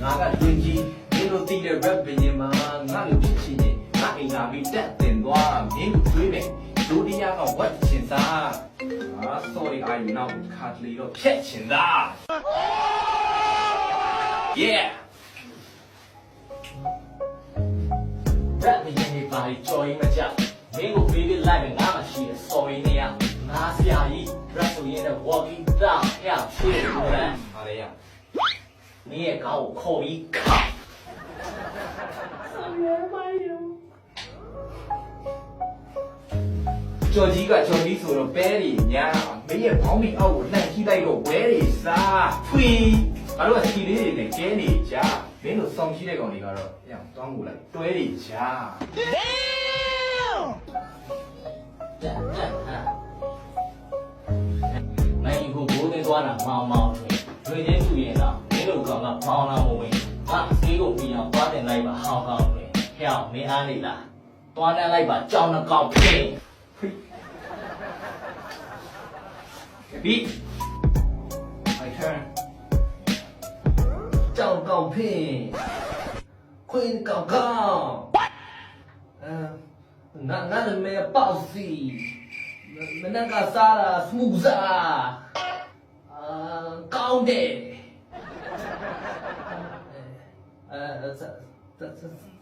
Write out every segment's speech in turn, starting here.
나가 왠지 내로 뛰는 랩이니만 나는 피치니 나이 나비 떼된 놔 민구 그림에 조리야가 멋진다 아 소리가 아유 나 카틀리로 패친다 Yeah 랩이니 바리 조이마자 민구 그림이 라이브 나마시에 소리네야 나시아이 랩소리는 walking down 야 치르네 말이야 你也搞我扣一靠！这几个叫你做了白的呀，没也跑你哦，那替代个白的啥？呸！啊，如果替你的给你家，没有送起那个你个了，让端午来对你家。那以后不能多了，毛毛吹，吹点注意了。တို့ကောင်ကပေါင်းလာမဝင်ငါသေးကိုပြီးအောင်သွားတင်လိုက်ပါဟောင်းဟောင်းတွေဟဲ့အောင်မင်းအားနေလားသွားတင်လိုက်ပါကြောင်းနှကောက်ဖင်းပြီ My turn ကြောင်းကောက်ဖင်းခွင်းကောက်ကောက်ငါလည်းမဲပေါ့စီမနက်ကစားတာစမူစာကောင်းတယ်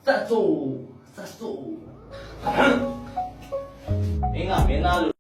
在做，你看别拿了。